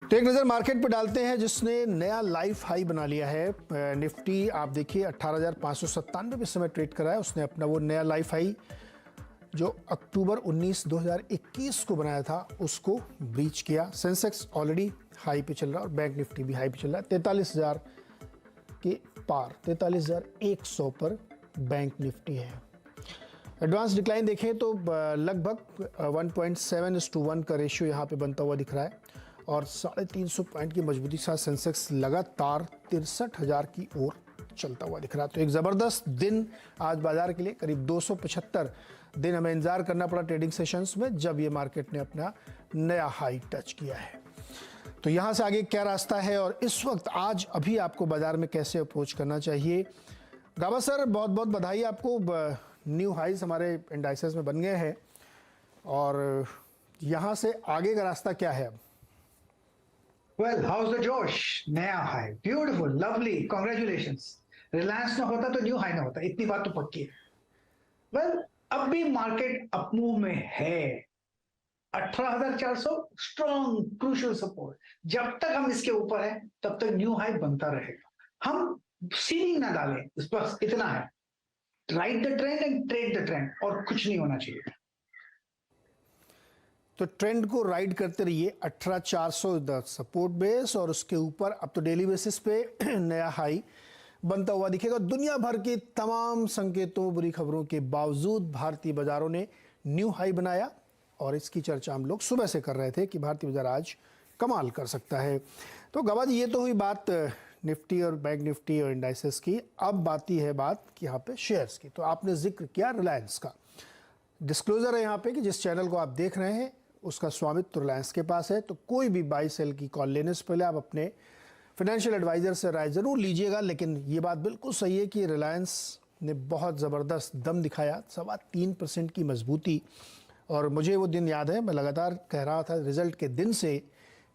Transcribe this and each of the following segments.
तो एक नज़र मार्केट पर डालते हैं जिसने नया लाइफ हाई बना लिया है। निफ्टी आप देखिए 18,597 पे इस समय ट्रेड कर रहा है। उसने अपना वो नया लाइफ हाई जो अक्टूबर 19 2021 को बनाया था उसको ब्रीच किया। सेंसेक्स ऑलरेडी हाई पे चल रहा है और बैंक निफ्टी भी हाई पे चल रहा है। 43,000 के पार 43,100 पर बैंक निफ्टी है। एडवांस डिक्लाइन देखें तो लगभग 1.7:1 का रेशियो यहाँ पे बनता हुआ दिख रहा है और 350 पॉइंट की मजबूती के साथ सेंसेक्स लगातार 63,000 की ओर चलता हुआ दिख रहा है। तो एक ज़बरदस्त दिन आज बाजार के लिए। करीब 275 दिन हमें इंतजार करना पड़ा ट्रेडिंग सेशंस में जब ये मार्केट ने अपना नया हाई टच किया है। तो यहाँ से आगे क्या रास्ता है और इस वक्त आज अभी आपको बाजार में कैसे अप्रोच करना चाहिए। गाबा सर बहुत बहुत बधाई आपको। न्यू हाइज हमारे इंडाइसेस में बन गए हैं और यहाँ से आगे का रास्ता क्या है अब? Well, how's the जोश? नया high, beautiful, lovely, congratulations. Reliance ना होता तो न्यू हाई ना होता, इतनी बात तो पक्की है। वेल, अब भी मार्केट अपमूव में है। 18,400 स्ट्रॉन्ग क्रूशियल सपोर्ट। जब तक हम इसके ऊपर है तब तक न्यू हाई बनता रहेगा। हम सीलिंग ना डालें, बस इतना है। Ride the trend and trade the trend, और कुछ नहीं होना चाहिए। तो ट्रेंड को राइड करते रहिए। 18,400 सपोर्ट बेस और उसके ऊपर अब तो डेली बेसिस पे नया हाई बनता हुआ दिखेगा। दुनिया भर के तमाम संकेतों बुरी खबरों के बावजूद भारतीय बाजारों ने न्यू हाई बनाया और इसकी चर्चा हम लोग सुबह से कर रहे थे कि भारतीय बाजार आज कमाल कर सकता है। तो गवा जी, ये तो हुई बात निफ्टी और बैंक निफ्टी और इंडाइसेस की। अब बात है बात कि यहाँ पे शेयर्स की। तो आपने जिक्र किया रिलायंस का। डिस्क्लोजर है यहाँ पे कि जिस चैनल को आप देख रहे हैं उसका स्वामित्व रिलायंस के पास है। तो कोई भी बाई सेल की कॉल लेने से पहले आप अपने फाइनेंशियल एडवाइजर से राय जरूर लीजिएगा। लेकिन ये बात बिल्कुल सही है कि रिलायंस ने बहुत ज़बरदस्त दम दिखाया, 3.25% की मजबूती। और मुझे वो दिन याद है, मैं लगातार कह रहा था रिजल्ट के दिन से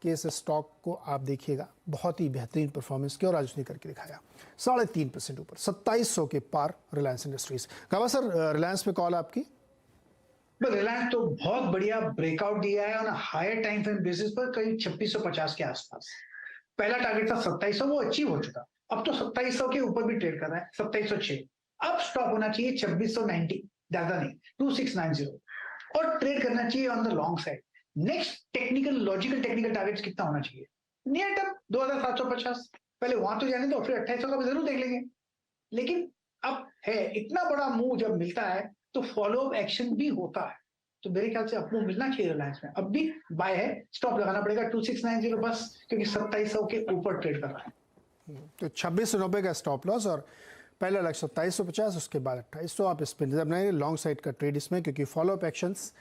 कि इस स्टॉक को आप देखिएगा बहुत ही बेहतरीन परफॉर्मेंस की, और आज उसने करके दिखाया 3.5% ऊपर 2700 के पार रिलायंस इंडस्ट्रीज। कहा सर रिलायंस पे कॉल आपकी। रिलायंस तो बहुत बढ़िया ब्रेकआउट दिया है on higher time frame basis पर, करीब 2650 के आसपास। पहला टारगेट था 2700, वो अचीव हो चुका। अब तो 2700 के ऊपर भी ट्रेड कर रहा है, 2706। अब स्टॉप होना चाहिए 2690, ज्यादा नहीं, 2690, और ट्रेड करना चाहिए on the long side. Next technical logical technical target कितना होना चाहिए? Near term 2750। पहले वहां तो जाने दो, फिर 2800 का भी जरूर देख लेंगे। लेकिन अब है इतना बड़ा मूव जब मिलता है तो फॉलो अप एक्शन भी होता है। तो मेरे ख्याल से आपको मिलना चाहिए रिलायंस में। अब भी बाय है, स्टॉप लगाना पड़ेगा 2690 बस, क्योंकि 2700 के ऊपर ट्रेड कर रहा है। तो 2690 का स्टॉप लॉस और पहला लक्ष्य 2750, उसके बाद 2800। आप इस पर नजर बनाएंगे लॉन्ग साइड का ट्रेड इसमें, क्योंकि फॉलो अप एक्शंस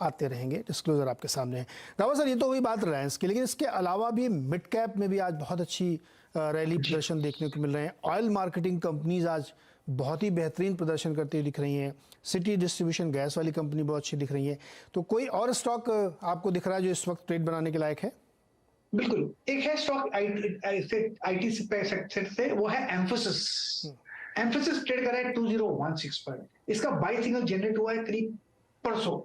आते रहेंगे। डिस्क्लोजर आपके सामने है। रावत सर, ये तो हुई बात रिलायंस की, लेकिन इसके अलावा भी मिड कैप में भी आज बहुत अच्छी रैली प्रदर्शन देखने को मिल रहे हैं। ऑयल मार्केटिंग कंपनीज आज बहुत ही बेहतरीन प्रदर्शन करती हुई दिख रही हैं। सिटी डिस्ट्रीब्यूशन गैस वाली कंपनी बहुत अच्छी दिख रही है। तो कोई और स्टॉक आपको दिख रहा है जो इस वक्त ट्रेड बनाने के लायक है? बिल्कुल, एक है स्टॉक आईटी सेक्टर से, वो है एम्फोसिस। एम्फोसिस ट्रेड कर रहा है 2016 पर। इसका बाई सिग्नल जनरेट हुआ है करीब परसों।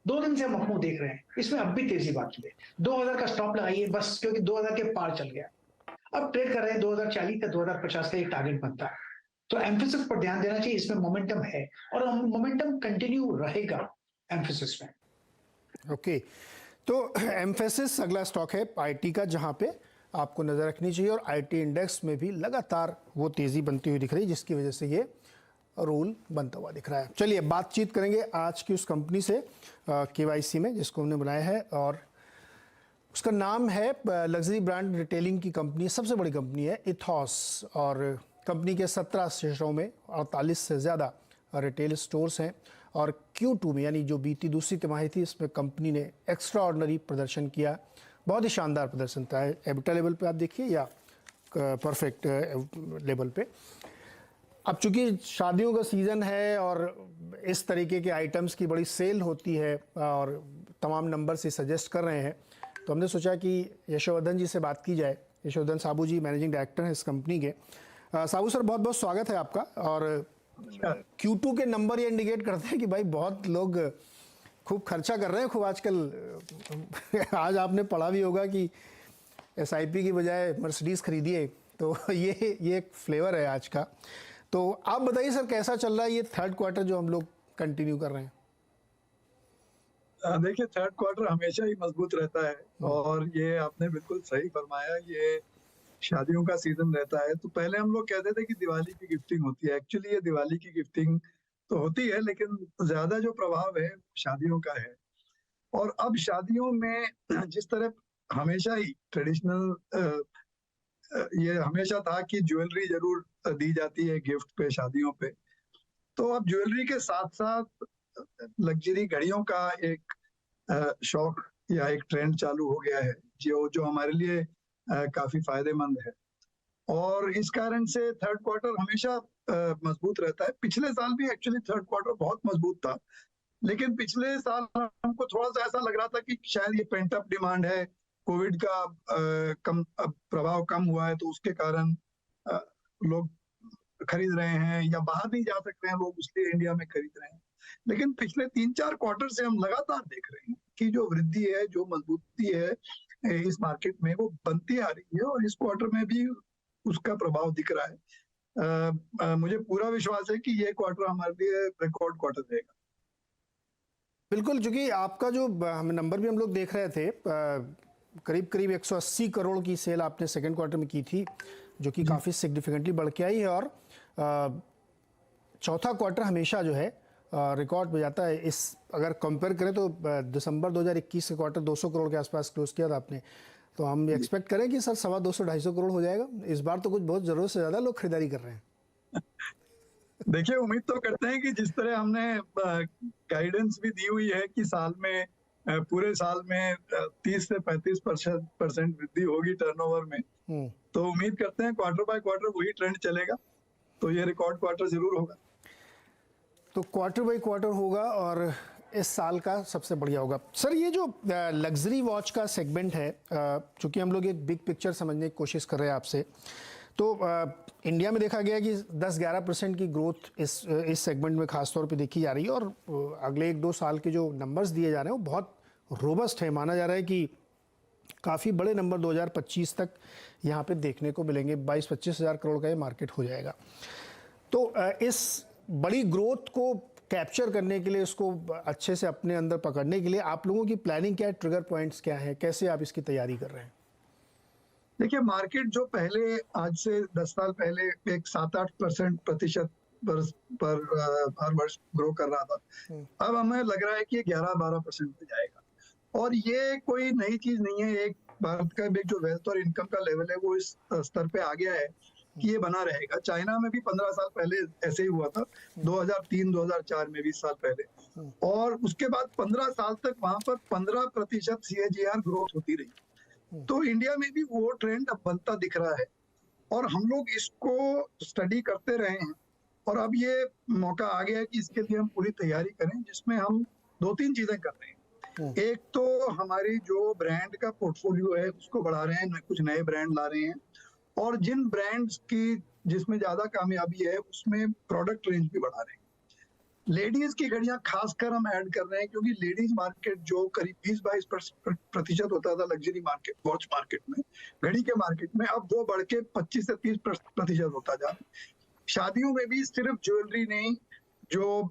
2 दिन से हम अपमूव देख रहे हैं। इसमें अब भी तेजी बाकी है। 2000 का स्टॉप लगाइए बस, क्योंकि 2000 के पार चल गया। अब ट्रेड कर रहे हैं 2040 या 2050 का एक टारगेट बनता है। तो एम्फोसिस पर ध्यान देना चाहिए, इसमें मोमेंटम है और मोमेंटम कंटिन्यू रहेगा एम्फोसिस में। ओके, तो एम्फेसिस अगला स्टॉक है आईटी का, जहां पे आपको नजर रखनी चाहिए। और आईटी इंडेक्स में भी लगातार वो तेजी बनती हुई दिख रही है, जिसकी वजह से ये रोल बनता हुआ दिख रहा है। चलिए बातचीत करेंगे आज की उस कंपनी से केवाईसी में जिसको हमने बनाया है, और उसका नाम है लग्जरी ब्रांड रिटेलिंग की कंपनी, सबसे बड़ी कंपनी है इथॉस। और कंपनी के 17 शहरों में 48 से ज़्यादा रिटेल स्टोर्स हैं। और Q2 में, यानी जो बीती दूसरी तिमाही थी, इसमें कंपनी ने एक्स्ट्रा ऑर्डनरी प्रदर्शन किया। बहुत ही शानदार प्रदर्शन था। एबिटा लेवल पे आप देखिए या परफेक्ट लेवल पे। अब चूंकि शादियों का सीज़न है और इस तरीके के आइटम्स की बड़ी सेल होती है और तमाम नंबर से सजेस्ट कर रहे हैं, तो हमने सोचा कि यशोवर्धन जी से बात की जाए। यशोवर्धन साबू जी मैनेजिंग डायरेक्टर हैं इस कंपनी के। साबू सर, बहुत बहुत स्वागत है आपका। और Q2 के नंबर ये इंडिकेट करते हैं कि भाई बहुत लोग खूब खर्चा कर रहे हैं खूब आजकल। आज आपने पढ़ा भी होगा कि SIP की बजाय मर्सिडीज खरीदिए। तो ये एक फ्लेवर है आज का। तो आप बताइए सर, कैसा चल रहा है ये थर्ड क्वार्टर जो हम लोग कंटिन्यू कर रहे हैं? देखिए, थर्ड क्वार्टर हमेशा ही मजबूत रहता है और ये आपने बिल्कुल सही फरमाया। ये शादियों का सीजन रहता है। तो पहले हम लोग कहते थे कि दिवाली की गिफ्टिंग होती है। एक्चुअली ये दिवाली की गिफ्टिंग तो होती है, लेकिन ज्यादा जो प्रभाव है शादियों का है। और अब शादियों में जिस तरह हमेशा ही ट्रेडिशनल ये हमेशा था कि ज्वेलरी जरूर दी जाती है गिफ्ट पे, शादियों पे। तो अब ज्वेलरी के साथ साथ लग्जरी घड़ियों का एक शौक या एक ट्रेंड चालू हो गया है, जो जो हमारे लिए काफी फायदेमंद है। और इस कारण से थर्ड क्वार्टर हमेशा मजबूत रहता है। पिछले साल भी एक्चुअली थर्ड क्वार्टर बहुत मजबूत था, लेकिन पिछले साल हमको थोड़ा सा ऐसा लग रहा था कि शायद ये पेंट अप डिमांड है, कोविड का कम प्रभाव कम हुआ है, तो उसके कारण लोग खरीद रहे हैं, या बाहर नहीं जा सकते हैं लोग, इसलिए इंडिया में खरीद रहे हैं। लेकिन पिछले 3-4 क्वार्टर से हम लगातार देख रहे हैं कि जो वृद्धि है, जो मजबूती है इस मार्केट में, वो बनती आ रही है और इस क्वार्टर में भी उसका प्रभाव दिख रहा है। मुझे पूरा विश्वास है कि ये क्वार्टर हमारे लिए रिकॉर्ड क्वार्टर रहेगा। बिल्कुल, क्योंकि आपका जो हम नंबर भी हम लोग देख रहे थे, करीब करीब 180 करोड़ की सेल आपने सेकंड क्वार्टर में की थी, जो कि काफ़ी सिग्निफिकेंटली बढ़ के आई है। और चौथा क्वार्टर हमेशा जो है रिकॉर्ड हो जाता है। इस अगर कंपेयर करें तो दिसंबर 2021 के क्वार्टर 200 करोड़ के आसपास क्लोज किया था आपने। तो हम एक्सपेक्ट करें कि सर 250-250 करोड़ हो जाएगा इस बार। तो कुछ बहुत ज़रूरत से ज़्यादा लोग खरीदारी कर रहे हैं। देखिए, उम्मीद तो करते हैं कि जिस तरह हमने गाइडेंस भी दी हुई है कि साल में पूरे साल में 30 से 35% वृद्धि होगी टर्नओवर में, तो उम्मीद करते हैं क्वार्टर बाय क्वार्टर वही ट्रेंड चलेगा, तो ये रिकॉर्ड क्वार्टर जरूर होगा। तो क्वार्टर बाय क्वार्टर होगा और इस साल का सबसे बढ़िया होगा। सर, ये जो लग्जरी वॉच का सेगमेंट है, चूंकि हम लोग एक बिग पिक्चर समझने की कोशिश कर रहे हैं आपसे, तो इंडिया में देखा गया कि 10-11% की ग्रोथ इस सेगमेंट में खासतौर पे देखी जा रही है। और अगले 1-2 साल के जो नंबर्स दिए जा रहे हैं वो बहुत रोबस्ट है। माना जा रहा है कि काफ़ी बड़े नंबर 2025 तक यहाँ पे देखने को मिलेंगे। 22-25 हज़ार करोड़ का ये मार्केट हो जाएगा। तो इस बड़ी ग्रोथ को कैप्चर करने के लिए, इसको अच्छे से अपने अंदर पकड़ने के लिए आप लोगों की प्लानिंग क्या है, ट्रिगर पॉइंट्स क्या है, कैसे आप इसकी तैयारी कर रहे हैं? देखिए, मार्केट जो पहले आज से 10 साल पहले एक 7-8% प्रतिशत पर हर वर्ष ग्रो कर रहा था, अब हमें लग रहा है कि 11-12% पे जाएगा। और ये कोई नई चीज नहीं है। एक भारत का जो वेल्थ और इनकम का लेवल है वो इस स्तर पे आ गया है कि ये बना रहेगा। चाइना में भी 15 साल पहले ऐसे ही हुआ था, 2003-2004 में, 20 साल पहले। और उसके बाद 15 साल तक वहां पर 15% CAGR ग्रोथ होती रही। तो इंडिया में भी वो ट्रेंड अब बनता दिख रहा है और हम लोग इसको स्टडी करते रहे हैं। और अब ये मौका आ गया है कि इसके लिए हम पूरी तैयारी करें, जिसमें हम 2-3 चीजें कर रहे हैं। एक तो हमारी जो ब्रांड का पोर्टफोलियो है उसको बढ़ा रहे हैं, कुछ नए ब्रांड ला रहे हैं। और जिन ब्रांड्स की जिसमें ज्यादा कामयाबी है उसमें प्रोडक्ट रेंज भी बढ़ा रहे हैं। लेडीज की घड़ियां खासकर हम ऐड कर रहे हैं, क्योंकि लेडीज मार्केट जो करीब 20-22% होता था लग्जरी मार्केट, वॉच मार्केट में, घड़ी के मार्केट में, अब वो बढ़ के 25 से 30% होता जा रहा है। शादियों में भी सिर्फ ज्वेलरी नहीं, जो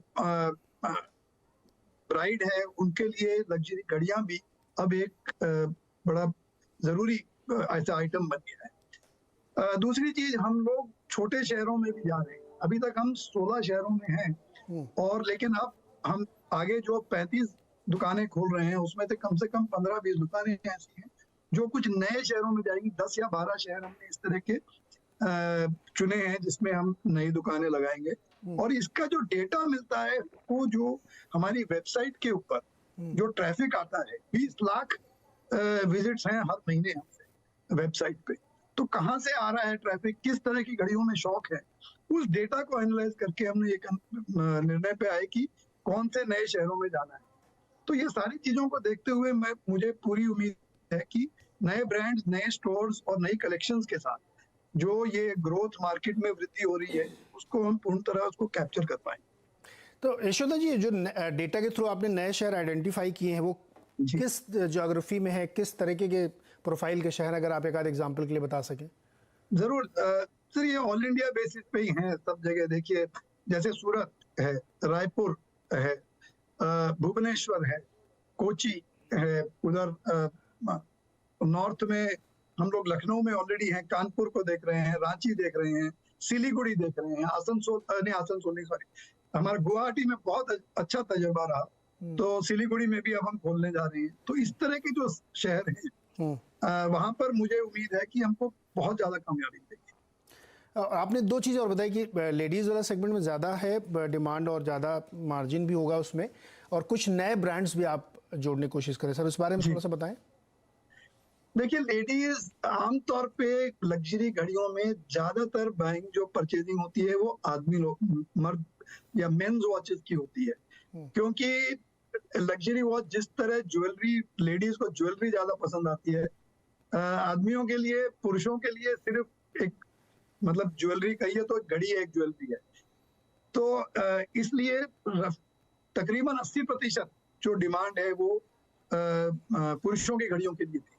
ब्राइड है उनके लिए लग्जरी घड़ियां भी अब एक बड़ा जरूरी ऐसा आइटम बन गया है। दूसरी चीज, हम लोग छोटे शहरों में भी जा रहे हैं। अभी तक हम 16 शहरों में हैं, और लेकिन अब हम आगे जो 35 दुकानें खोल रहे हैं उसमें से कम 15-20 दुकानें ऐसी हैं जो कुछ नए शहरों में जाएंगी। 10 या 12 शहर हमने इस तरह के चुने हैं जिसमें हम नई दुकानें लगाएंगे। और इसका जो डेटा मिलता है वो जो हमारी वेबसाइट के ऊपर जो ट्रैफिक आता है, 20 लाख विजिट्स हैं हर महीने हमसे वेबसाइट पे। तो कहाँ से आ रहा है ट्रैफिक, किस तरह की घड़ियों में शौक है, उस डेटा को एनालाइज करके हमने एक निर्णय पे आए कि कौन से नए शहरों में जाना है। तो ये सारी चीजों को देखते हुए मुझे पूरी उम्मीद है कि नए ब्रांड्स, नए स्टोर्स और नई कलेक्शंस के साथ जो ये ग्रोथ मार्केट में वृद्धि हो रही है उसको हम पूर्ण तरह उसको कैप्चर कर पाएंगे। तो यशोदा जी, जो डेटा के थ्रू आपने नए शहर आइडेंटिफाई किए हैं वो किस ज्योग्राफी में है, किस तरीके के प्रोफाइल के शहर, अगर आप एक आध एग्जाम्पल के लिए बता सकें। जरूर सर, ये ऑल इंडिया बेसिस पे ही हैं सब जगह। देखिए जैसे सूरत है, रायपुर है, भुवनेश्वर है, कोची है, उधर नॉर्थ में हम लोग लखनऊ में ऑलरेडी हैं, कानपुर को देख रहे हैं, रांची देख रहे हैं, सिलीगुड़ी देख रहे हैं, आसनसोल नहीं सॉरी, हमारा गुवाहाटी में बहुत अच्छा तजुर्बा रहा, तो सिलीगुड़ी में भी अब हम खोलने जा रहे हैं। तो इस तरह के जो शहर हैं वहां पर मुझे उम्मीद है कि हमको बहुत ज्यादा कामयाबी मिलेगी। आपने दो चीज़ और बताई कि लेडीज़ वाला सेगमेंट में ज़्यादा है डिमांड और ज़्यादा मार्जिन भी होगा उसमें, और कुछ नए ब्रांड्स भी आप जोड़ने की कोशिश करें। सर इस बारे में थोड़ा सा बताएं। देखिए लेडीज आमतौर पे लग्जरी घड़ियों में ज्यादातर बाइंग जो परचेजिंग होती है वो आदमी लोग, मर्द या मेन्स वॉचेस की होती है, क्योंकि लग्जरी वॉच जिस तरह ज्वेलरी, लेडीज को ज्वेलरी ज्यादा पसंद आती है, आदमियों के लिए, पुरुषों के लिए सिर्फ एक मतलब ज्वेलरी कहिए तो घड़ी एक ज्वेलरी है। तो इसलिए तकरीबन 80% जो डिमांड है वो पुरुषों की घड़ियों के लिए थी।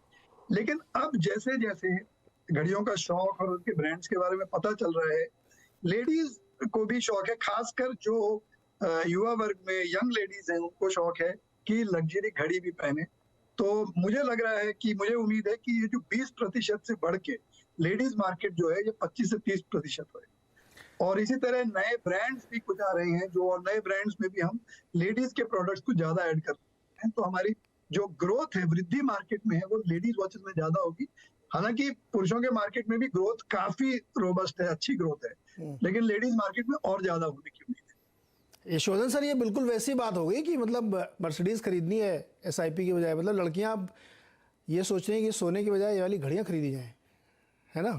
लेकिन अब जैसे जैसे घड़ियों का शौक और उनके ब्रांड्स के बारे में पता चल रहा है, लेडीज को भी शौक है, खासकर जो युवा वर्ग में यंग लेडीज हैं उनको शौक है कि लग्जरी घड़ी भी पहने। तो मुझे लग रहा है कि, मुझे उम्मीद है कि ये जो 20% से बढ़ के लेडीज मार्केट जो है ये 25 से 30% है। और इसी तरह नए ब्रांड्स भी कुछ आ रहे हैं, जो और नए ब्रांड्स में भी हम लेडीज के प्रोडक्ट्स को ज्यादा ऐड कर रहे हैं। तो हमारी जो ग्रोथ है, वृद्धि मार्केट में है, वो लेडीज वॉचेस में ज्यादा होगी। हालांकि पुरुषों के मार्केट में भी ग्रोथ काफी रोबस्ट है, अच्छी ग्रोथ है, लेकिन लेडीज मार्केट में और ज्यादा होने की उम्मीद है। यशोधन सर, ये बिल्कुल वैसी बात हो गई कि मतलब मर्सिडीज खरीदनी है SIP की बजाय, मतलब लड़कियां अब ये सोच रही हैं कि सोने की बजाय ये वाली घड़ियां खरीदी जाएं, है ना?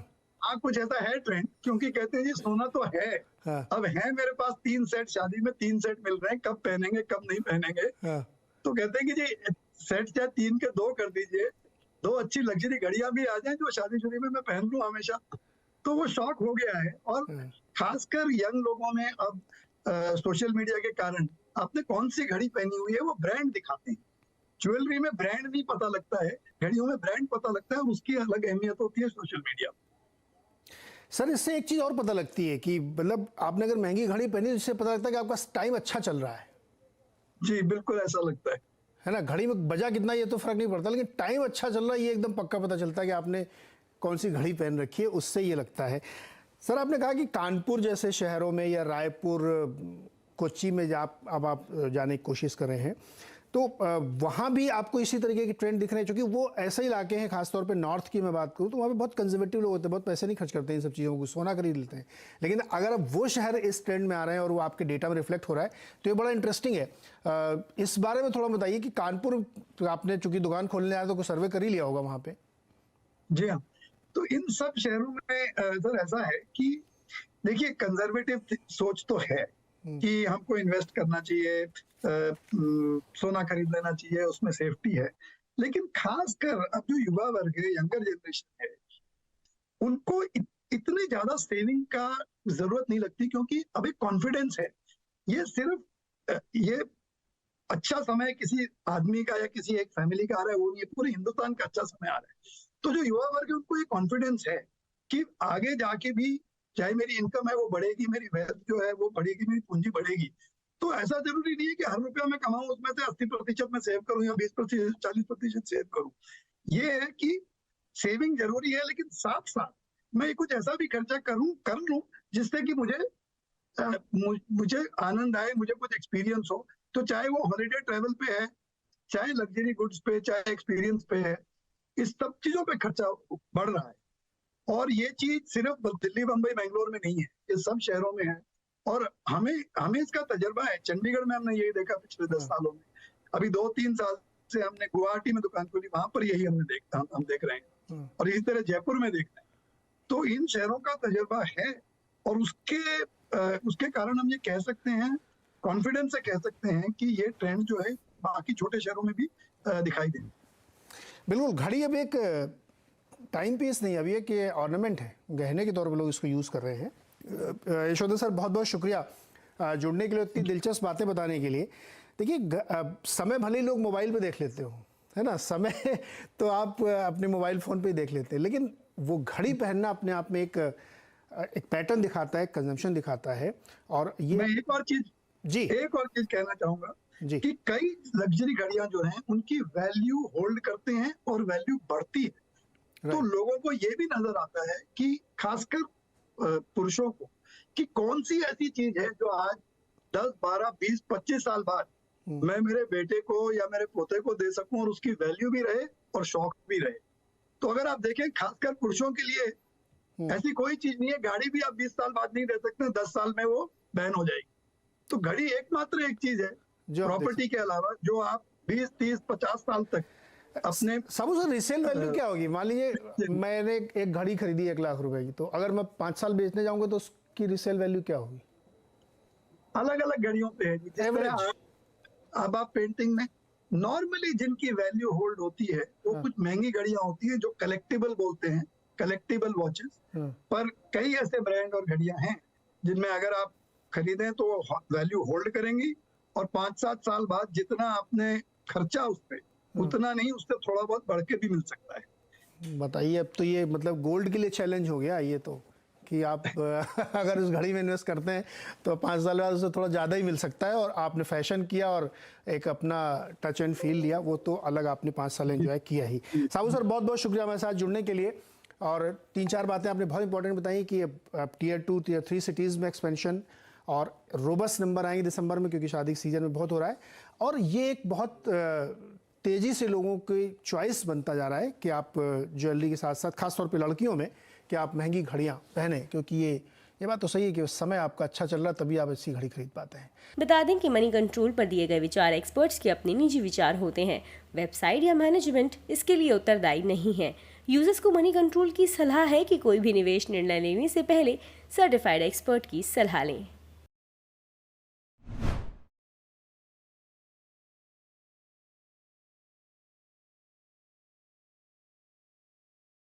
हाँ, कुछ ऐसा है ट्रेंड, क्योंकि कहते हैं जी सोना तो है। हाँ। अब है मेरे पास 3 सेट, शादी में 3 सेट मिल रहे हैं, कब पहनेंगे कब नहीं पहनेंगे। हाँ। तो कहते हैं कि जी सेट चाहे 3 के 2 कर दीजिए, 2 अच्छी लग्जरी घड़ियां भी आ जाएं जो शादी में मैं पहन लूं हमेशा। तो वो शौक हो गया है। और खासकर यंग लोगों में अब सोशल मीडिया के कारण आपने कौन सी घड़ी पहनी हुई है वो ब्रांड दिखाते हैं। ज्वेलरी में ब्रांड नहीं पता लगता है, घड़ियों में ब्रांड पता लगता है, और उसकी अलग अहमियत होती है सोशल मीडिया। सर इससे एक चीज़ और पता लगती है कि मतलब आपने अगर महंगी घड़ी पहनी, इससे पता लगता है कि आपका टाइम अच्छा चल रहा है। जी बिल्कुल ऐसा लगता है ना? घड़ी में बजा कितना ये तो फर्क नहीं पड़ता, लेकिन टाइम अच्छा चल रहा है ये एकदम पक्का पता चलता है कि आपने कौन सी घड़ी पहन रखी है, उससे ये लगता है। सर आपने कहा कि कानपुर जैसे शहरों में या रायपुर, कोच्चि में अब आप जाने की कोशिश कर रहे हैं, तो वहाँ भी आपको इसी तरीके के ट्रेंड दिख रहे हैं, क्योंकि वो ऐसे इलाके हैं, खासतौर पे नॉर्थ की मैं बात करूँ तो वहाँ पे बहुत कंजर्वेटिव लोग होते हैं, बहुत पैसे नहीं खर्च करते इन सब चीज़ों को, सोना खरीद लेते हैं। लेकिन अगर अब वो शहर इस ट्रेंड में आ रहे हैं और वो आपके डेटा में रिफ्लेक्ट हो रहा है, तो ये बड़ा इंटरेस्टिंग है। इस बारे में थोड़ा बताइए कि कानपुर, आपने चूंकि दुकान खोलने आया तो कोई सर्वे कर ही लिया होगा वहाँ पे। जी हाँ, तो इन सब शहरों में सर ऐसा है कि देखिए कंजर्वेटिव सोच तो है कि हमको इन्वेस्ट करना चाहिए, सोना खरीद लेना चाहिए, उसमें सेफ्टी है। लेकिन खासकर अब जो युवा वर्ग है, यंगर जनरेशन है, उनको इतनी ज्यादा सेविंग का जरूरत नहीं लगती, क्योंकि अब एक कॉन्फिडेंस है। ये सिर्फ ये अच्छा समय किसी आदमी का या किसी एक फैमिली का आ रहा है वो नहीं है, पूरे हिंदुस्तान का अच्छा समय आ रहा है। तो जो युवा वर्ग है उनको ये कॉन्फिडेंस है कि आगे जाके भी चाहे मेरी इनकम है वो बढ़ेगी, मेरी वेल्थ जो है वो बढ़ेगी, मेरी पूंजी बढ़ेगी। तो ऐसा जरूरी नहीं है कि हर रुपया मैं कमाऊं उसमें से 80% में सेव करूं या 20% 40% सेव करूं। ये है कि सेविंग जरूरी है, लेकिन साथ साथ मैं कुछ ऐसा भी खर्चा कर लूं जिससे कि मुझे आनंद आए, मुझे कुछ एक्सपीरियंस हो। तो चाहे वो हॉलिडे ट्रेवल पे है, चाहे लग्जरी गुड्स पे, चाहे एक्सपीरियंस पे है, इस सब चीजों पे खर्चा बढ़ रहा है। और ये चीज सिर्फ दिल्ली, बंबई, बेंगलोर में नहीं है, ये सब शहरों में है। और हमें इसका तजर्बा है। चंडीगढ़ में हमने यही देखा पिछले 10 सालों में। अभी 2-3 साल से हमने गुवाहाटी में दुकान खोली, वहां पर यही हम देख रहे हैं, और इसी तरह जयपुर में देख रहे हैं। तो इन शहरों का तजर्बा है, और उसके कारण हम ये कह सकते हैं, कॉन्फिडेंस से कह सकते हैं कि ये ट्रेंड जो है बाकी छोटे शहरों में भी दिखाई दे। बिल्कुल, घड़ी अब एक टाइम पीस नहीं, अभी एक ऑर्नामेंट है, गहने के तौर पर लोग इसको यूज़ कर रहे हैं। यशोधन सर बहुत बहुत शुक्रिया जुड़ने के लिए, इतनी दिलचस्प बातें बताने के लिए। देखिए समय भले ही लोग मोबाइल पे देख लेते हो, है ना, समय तो आप अपने मोबाइल फ़ोन पे ही देख लेते हैं, लेकिन वो घड़ी पहनना अपने आप में एक पैटर्न दिखाता है, कंजम्पशन दिखाता है। और ये मैं एक और चीज जी कहना चाहूंगा जी कि कई लग्जरी घड़ियां जो हैं उनकी वैल्यू होल्ड करते हैं और वैल्यू बढ़ती है। तो राइट लोगों को ये भी नजर आता है कि खासकर पुरुषों को कि कौन सी ऐसी चीज है जो आज 10, 12, 20, 25 साल बाद मैं मेरे बेटे को या मेरे पोते को दे सकूं और उसकी वैल्यू भी रहे और शौक भी रहे। तो अगर आप देखें खासकर पुरुषों के लिए ऐसी कोई चीज नहीं है, गाड़ी भी आप 20 साल बाद नहीं दे सकते, 10 साल में वो बैन हो जाएगी। तो घड़ी एकमात्र एक चीज है जो आप देख प्रॉपर्टी के अलावा जो आप 20, 30, 50 साल तक अपने साबू सर, रिसेल वैल्यू क्या होगी? मान लीजिए मैंने एक घड़ी खरीदी 1 लाख रुपए की, तो अगर मैं 5 साल बेचने जाऊंगा तो उसकी रिसेल वैल्यू क्या होगी? अलग अलग घड़ियों पे है जी। जिस तरह अब आप पेंटिंग में नॉर्मली जिनकी वैल्यू होल्ड होती है वो कुछ महंगी घड़ियां होती है जो कलेक्टिबल बोलते हैं, कलेक्टिबल वॉचेस। पर कई ऐसे ब्रांड और घड़ियां हैं जिनमें अगर आप खरीदें तो वैल्यू होल्ड करेंगी और 5-7 साल बाद जितना आपने खर्चा उस पे उतना नहीं, उससे थोड़ा बहुत बढ़ के भी मिल सकता है। बताइए, अब तो ये मतलब गोल्ड के लिए चैलेंज हो गया ये तो, कि आप अगर उस घड़ी में इन्वेस्ट करते हैं तो 5 साल बाद उससे थोड़ा ज़्यादा ही मिल सकता है, और आपने फैशन किया और एक अपना टच एंड फील लिया, वो तो अलग आपने 5 साल एंजॉय किया ही। साबू सर, बहुत बहुत शुक्रिया हमारे साथ जुड़ने के लिए, और 3-4 बातें आपने बहुत इंपॉर्टेंट बताई कि अब Tier 2, Tier 3 सिटीज़ में एक्सपेंशन और रोबस्ट नंबर आएंगे दिसंबर में, क्योंकि शादी के सीजन में बहुत हो रहा है, और ये एक बहुत तेज़ी से लोगों की चॉइस बनता जा रहा है कि आप ज्वेलरी के साथ साथ, खासतौर पे लड़कियों में, कि आप महंगी घड़ियां पहने, क्योंकि ये बात तो सही है कि उस समय आपका अच्छा चल रहा है तभी आप ऐसी घड़ी खरीद पाते हैं। बता दें कि मनी कंट्रोल पर दिए गए विचार एक्सपर्ट्स के अपने निजी विचार होते हैं। वेबसाइट या मैनेजमेंट इसके लिए उत्तरदायी नहीं है। यूजर्स को मनी कंट्रोल की सलाह है कि कोई भी निवेश निर्णय लेने से पहले सर्टिफाइड एक्सपर्ट की सलाह लें।